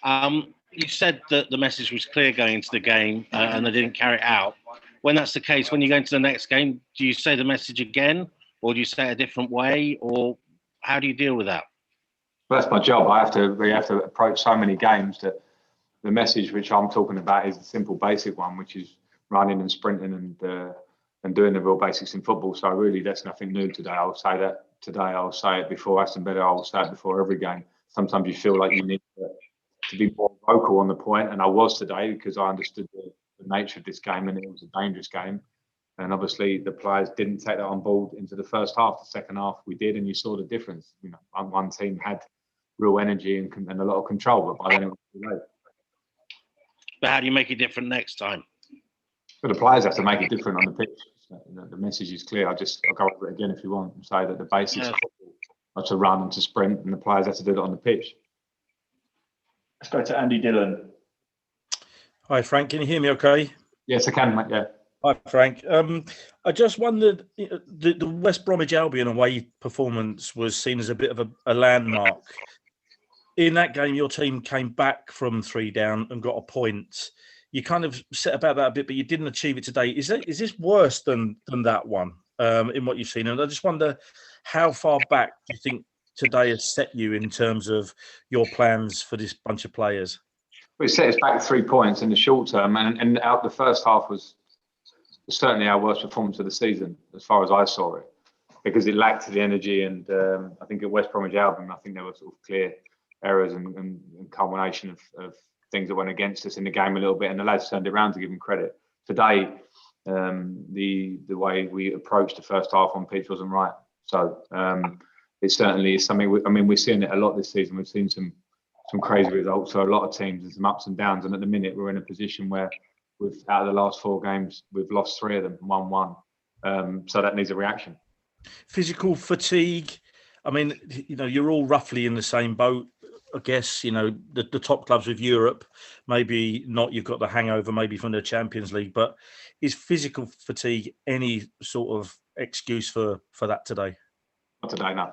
You said that the message was clear going into the game and they didn't carry it out. When that's the case, when you go into the next game, do you say the message again or do you say it a different way, or how do you deal with that? Well, that's my job. We have to approach so many games that the message which I'm talking about is the simple, basic one, which is running and sprinting and doing the real basics in football. So really, that's nothing new today. I'll say that today. I'll say it before Aston Villa. I'll say it before every game. Sometimes you feel like you need to be more vocal on the point, and I was today because I understood the nature of this game and it was a dangerous game. And obviously, the players didn't take that on board into the first half. The second half, we did, and you saw the difference. You know, one team had real energy and a lot of control, but by then it was too late. But how do you make it different next time? But the players have to make it different on the pitch. So, the message is clear. I'll go over it again if you want and say that the basics are to run and to sprint, and the players have to do it on the pitch. Let's go to Andy Dillon. Hi, Frank. Can you hear me okay? Yes, I can, mate. Yeah. Hi, Frank. I just wondered, the West Bromwich Albion away performance was seen as a bit of a landmark. In that game, your team came back from 3 down and got a point. You kind of set about that a bit, but you didn't achieve it today. Is this worse than that one in what you've seen? And I just wonder how far back do you think today has set you in terms of your plans for this bunch of players? Well, it set us back 3 points in the short term, and out the first half was certainly our worst performance of the season, as far as I saw it, because it lacked the energy. And I think at West Bromwich Albion, I think there were sort of clear errors and culmination of things that went against us in the game a little bit, and the lads turned it around, to give them credit. Today, the way we approached the first half on pitch wasn't right. So it certainly is something. We're seeing it a lot this season. We've seen some crazy results for a lot of teams and some ups and downs. And at the minute, we're in a position where out of the last 4 games, we've lost 3 of them, 1-1. So that needs a reaction. Physical fatigue. I mean, you're all roughly in the same boat. I guess, the top clubs of Europe, maybe not, you've got the hangover maybe from the Champions League, but is physical fatigue any sort of excuse for that today? Not today, no.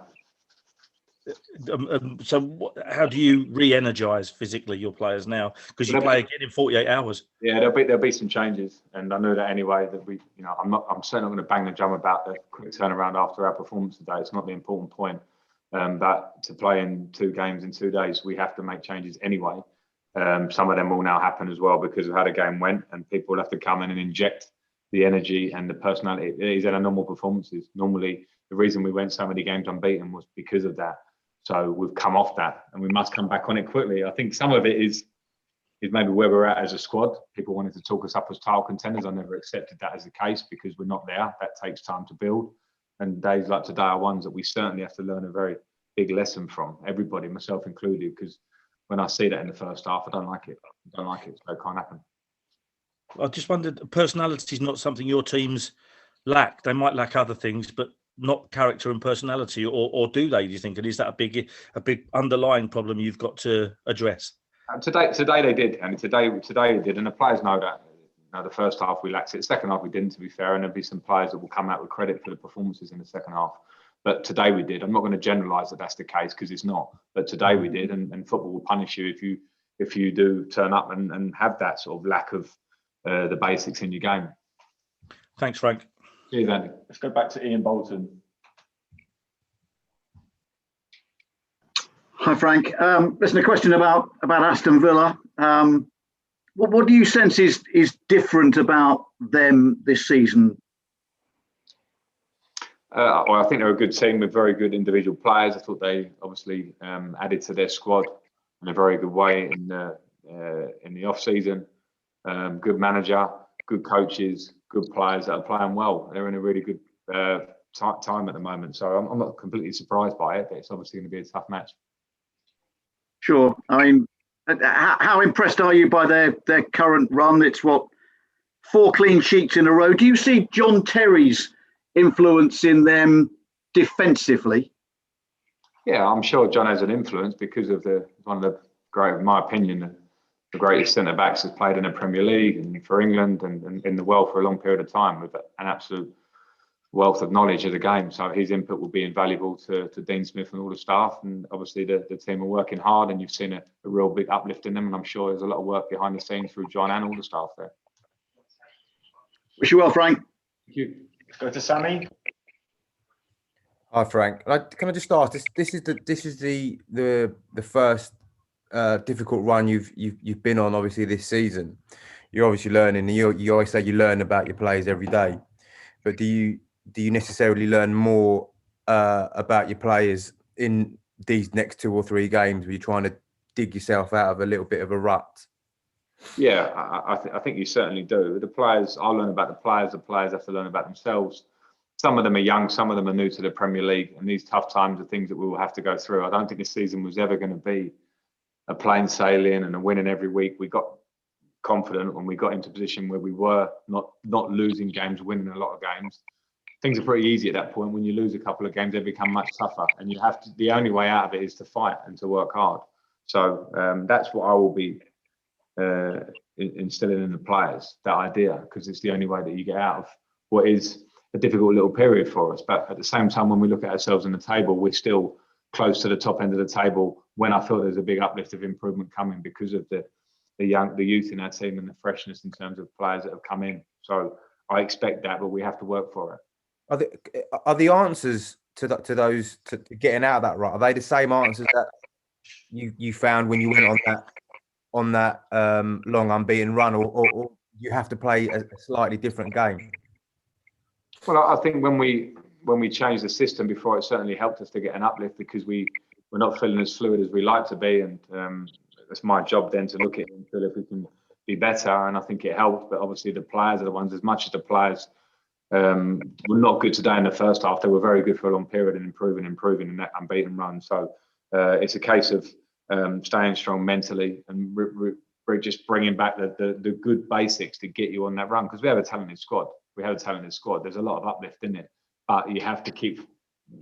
So how do you re-energise physically your players now? Because you play again in 48 hours. Yeah, there'll be some changes, and I know that anyway. That I'm certainly not going to bang the drum about the quick turnaround after our performance today. It's not the important point. But to play in 2 games in 2 days, we have to make changes anyway. Some of them will now happen as well because of how the game went, and people will have to come in and inject the energy and the personality. These are normal performances. Normally, the reason we went so many games unbeaten was because of that. So we've come off that, and we must come back on it quickly. I think some of it is maybe where we're at as a squad. People wanted to talk us up as title contenders. I never accepted that as the case because we're not there. That takes time to build. And days like today are ones that we certainly have to learn a very big lesson from, everybody, myself included, because when I see that in the first half, I don't like it. So it can't happen. I just wondered, personality is not something your teams lack. They might lack other things, but not character and personality, or do they, do you think? And is that a big underlying problem you've got to address? Today they did, and today they did, and the players know that. The first half we lacked it. The second half we didn't, to be fair, and there'll be some players that will come out with credit for the performances in the second half. But today we did. I'm not going to generalise that that's the case because it's not. But today we did, and football will punish you if you do turn up and have that sort of lack of the basics in your game. Thanks, Frank. Cheers, Andy. Let's go back to Ian Bolton. Hi, Frank. Listen, a question about Aston Villa. What do you sense is different about them this season? Well, I think they're a good team with very good individual players. I thought they obviously added to their squad in a very good way in the off season. Good manager, good coaches, good players that are playing well. They're in a really good time at the moment. So I'm not completely surprised by it, but it's obviously going to be a tough match. Sure. I mean, how impressed are you by their current run? It's 4 clean sheets in a row. Do you see John Terry's influence in them defensively? Yeah, I'm sure John has an influence because of one of the great, in my opinion, the greatest centre backs has played in the Premier League and for England and in the world for a long period of time with an absolute wealth of knowledge of the game. So his input will be invaluable to Dean Smith and all the staff. And obviously the team are working hard, and you've seen a real big uplift in them. And I'm sure there's a lot of work behind the scenes through John and all the staff there. Wish you well, Frank. Thank you. Let's go to Sammy. Hi, Frank. Can I just ask? This is the first difficult run you've been on, obviously, this season. You're obviously learning. You always say you learn about your players every day, but do you necessarily learn more about your players in these next 2 or 3 games where you're trying to dig yourself out of a little bit of a rut? Yeah, I think you certainly do. The players, I'll learn about the players. The players have to learn about themselves. Some of them are young, some of them are new to the Premier League, and these tough times are things that we will have to go through. I don't think this season was ever going to be a plain sailing and a winning every week. We got confident when we got into a position where we were not losing games, winning a lot of games. Things are pretty easy at that point. When you lose a couple of games, they become much tougher, and you have to. The only way out of it is to fight and to work hard. So that's what I will be instilling in the players, that idea, because it's the only way that you get out of what is a difficult little period for us. But at the same time, when we look at ourselves on the table, we're still close to the top end of the table, when I feel there's a big uplift of improvement coming because of the youth in our team and the freshness in terms of players that have come in. So I expect that, but we have to work for it. Are the answers to getting out of that rut, are they the same answers that you found when you went on that long unbeaten run, or you have to play a slightly different game? Well, I think when we changed the system before, it certainly helped us to get an uplift, because we're not feeling as fluid as we like to be, and it's my job then to look at it and feel if we can be better, and I think it helped. But obviously the players are the ones, as much as the players were not good today in the first half, they were very good for a long period and improving in that unbeaten run. So it's a case of staying strong mentally and just bringing back the good basics to get you on that run, because we have a talented squad. There's a lot of uplift in it, but you have to keep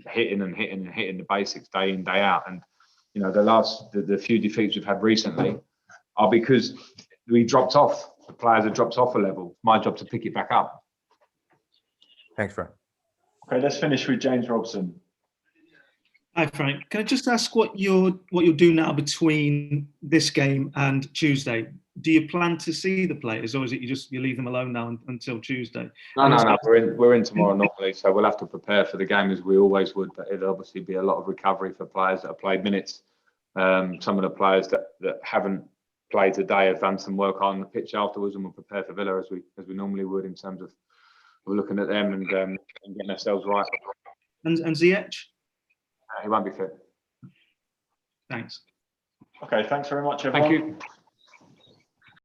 hitting the basics day in, day out. And you know, the few defeats we've had recently are because we dropped off. The players have dropped off a level. It's my job to pick it back up. Thanks, Frank. Okay, let's finish with James Robson. Hi, Frank. Can I just ask what you'll do now between this game and Tuesday? Do you plan to see the players, or is it you leave them alone now until Tuesday? No. We're in tomorrow normally, so we'll have to prepare for the game as we always would. But it'll obviously be a lot of recovery for players that have played minutes. Some of the players that haven't played today have done some work on the pitch afterwards, and we'll prepare for Villa as we normally would, in terms of we're looking at them and getting ourselves right. And Ziyech? He won't be fit. Thanks. Okay, thanks very much, everyone. Thank you.